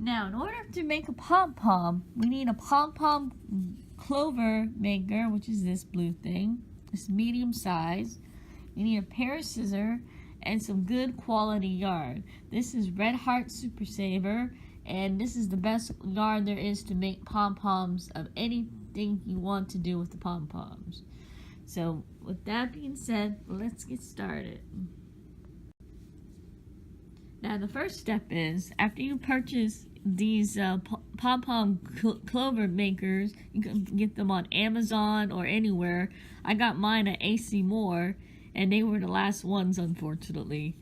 Now, in order to make a pom-pom, we need a pom-pom clover maker, which is this blue thing. It's medium size. You need a pair of scissors and some good quality yarn. This is Red Heart Super Saver, and this is the best yarn there is to make pom-poms of anything you want to do with the pom-poms. So, with that being said, let's get started. Now, the first step is, after you purchase these pom-pom clover makers, you can get them on Amazon or anywhere. I got mine at AC Moore, and they were the last ones, unfortunately.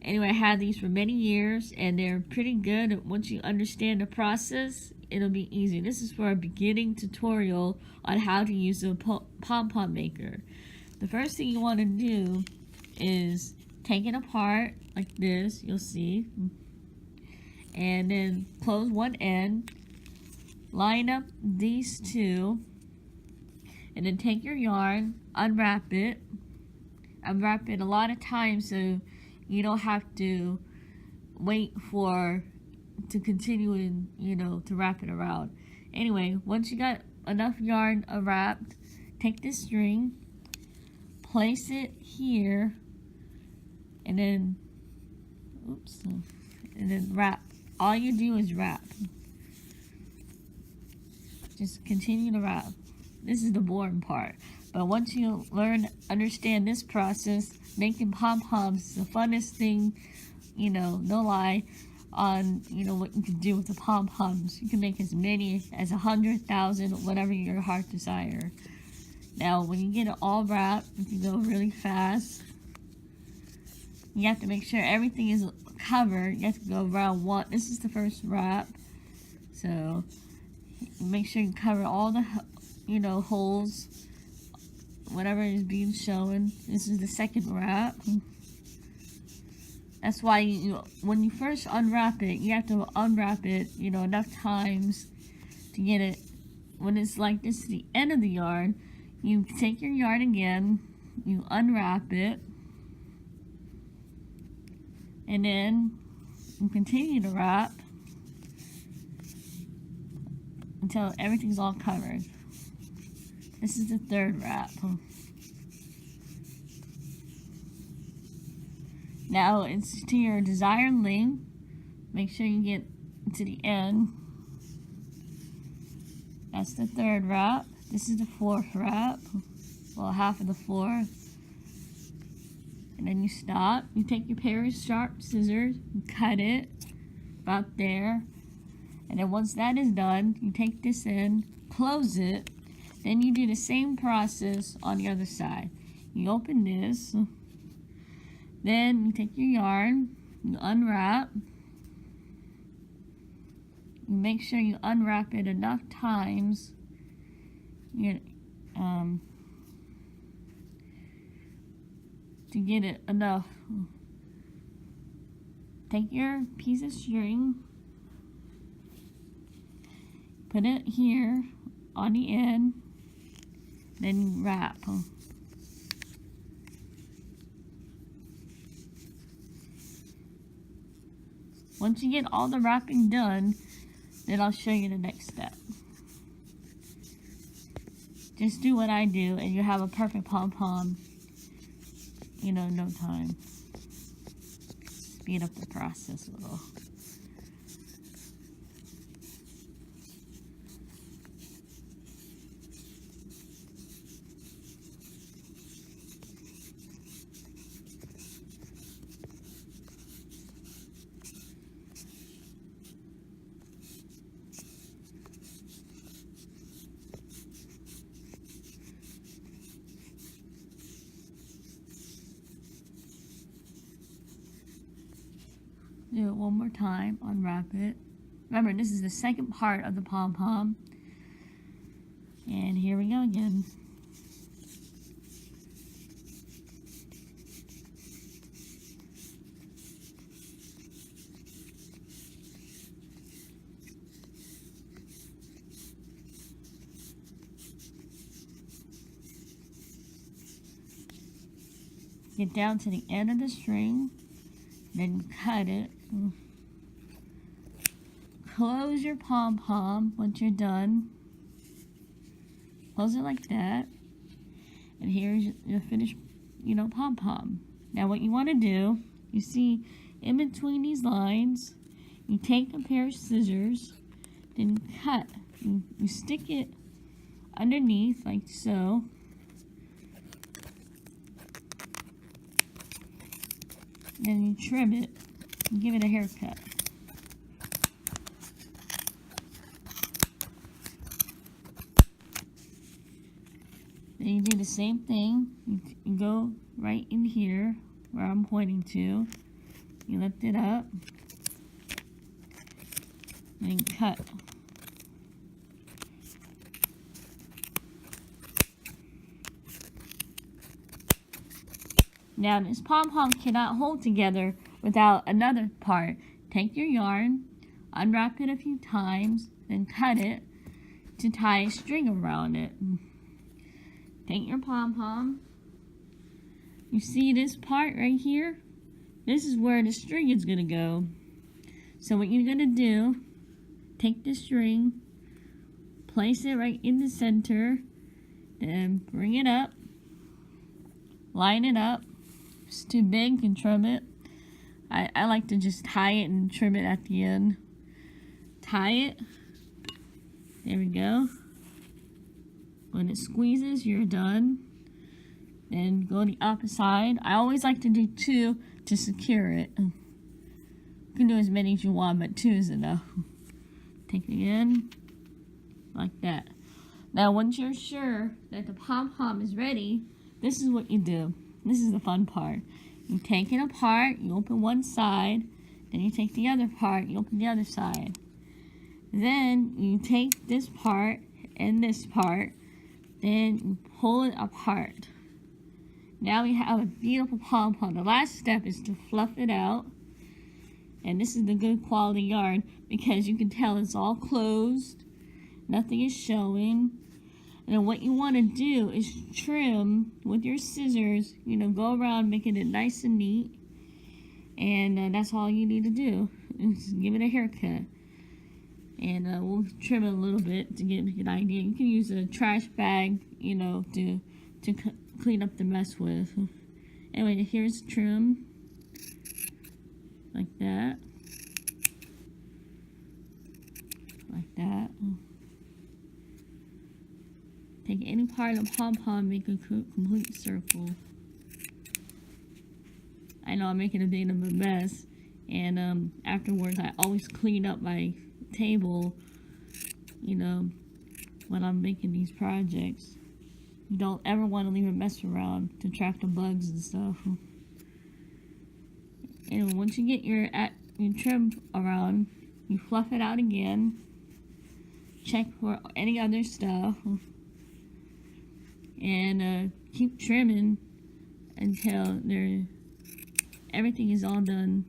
Anyway, I had these for many years, and they're pretty good. Once you understand the process, it'll be easy. This is for a beginning tutorial on how to use a pom-pom maker. The first thing you want to do is take it apart like this, you'll see, and then close one end, line up these two, and then take your yarn, unwrap it a lot of times so you don't have to wait to continue and to wrap it around. Anyway, once you got enough yarn unwrapped, take this string, place it here, and then wrap. All you do is wrap. Just continue to wrap. This is the boring part. But once you understand this process, making pom-poms is the funnest thing, no lie, on, what you can do with the pom-poms. You can make as many as 100,000, whatever your heart desire. Now, when you get it all wrapped, if you go really fast, you have to make sure everything is covered. You have to go around one. This is the first wrap. So, make sure you cover all the, holes, whatever is being shown. This is the second wrap. That's why when you first unwrap it, you have to unwrap it, enough times to get it. When it's like this, the end of the yarn, you take your yarn again, you unwrap it, and then you continue to wrap until everything's all covered. This is the third wrap. Now it's to your desired length. Make sure you get to the end. That's the third wrap. This is the fourth wrap. Well, half of the fourth. And then you stop. You take your pair of sharp scissors, and cut it about there. And then once that is done, you take this in, close it. Then you do the same process on the other side. You open this. Then you take your yarn, you unwrap. You make sure you unwrap it enough times. To get it enough. Take your piece of string, put it here on the end, then you wrap. Once you get all the wrapping done, then I'll show you the next step. Just do what I do and you have a perfect pom-pom, in no time. Speed up the process a little. Do it one more time, unwrap it. Remember, this is the second part of the pom-pom. And here we go again. Get down to the end of the string, then cut it, close your pom-pom once you're done. Close it like that. And here's your finished, pom-pom. Now what you want to do, you see in between these lines, you take a pair of scissors, then cut. You stick it underneath like so. Then you trim it and give it a haircut. Then you do the same thing. You go right in here where I'm pointing to. You lift it up. And cut. Now this pom-pom cannot hold together without another part. Take your yarn, unwrap it a few times, then cut it to tie a string around it. Take your pom-pom. You see this part right here? This is where the string is going to go. So what you're going to do, take the string, place it right in the center, then bring it up, line it up. If it's too big, you can trim it. I like to just tie it and trim it at the end. Tie it. There we go. When it squeezes, you're done. Then go the opposite side. I always like to do 2 to secure it. You can do as many as you want, but 2 is enough. Take it in, like that. Now, once you're sure that the pom-pom is ready, this is what you do. This is the fun part. You take it apart, you open one side, then you take the other part, you open the other side. Then you take this part and this part, then you pull it apart. Now we have a beautiful pom-pom. The last step is to fluff it out. And this is the good quality yarn because you can tell it's all closed. Nothing is showing. And then what you want to do is trim with your scissors, go around making it nice and neat. And that's all you need to do. Is give it a haircut. And we'll trim it a little bit to get a good idea. You can use a trash bag, to clean up the mess with. Anyway, here's trim. Like that. Like that. Take any part of the pom-pom, make a complete circle. I know I'm making a bit of a mess, and afterwards I always clean up my table, when I'm making these projects. You don't ever want to leave a mess around to trap the bugs and stuff. And once you get your trim around, you fluff it out again. Check for any other stuff. And keep trimming until everything is all done.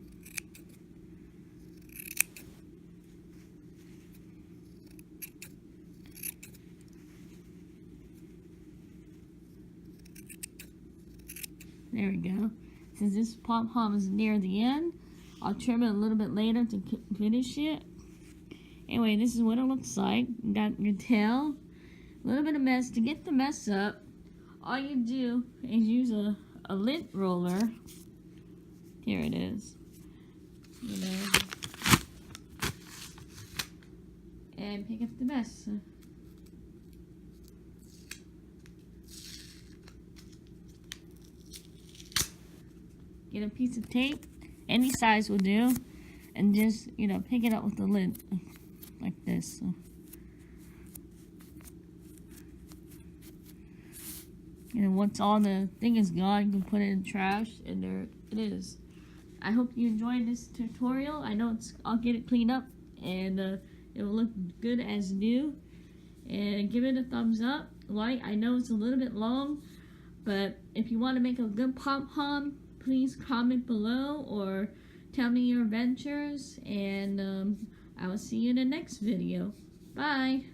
There we go. Since this pom-pom is near the end, I'll trim it a little bit later to finish it. Anyway, this is what it looks like. You got your tail, a little bit of mess. To get the mess up, all you do is use a lint roller. Here it is. And pick up the mess. Get a piece of tape, any size will do, and just, pick it up with the lint, like this. And once all the thing is gone, you can put it in the trash, and there it is. I hope you enjoyed this tutorial. I know I'll get it cleaned up, and it will look good as new. And give it a thumbs up, like. I know it's a little bit long, but if you want to make a good pom-pom, please comment below or tell me your adventures, and I will see you in the next video. Bye!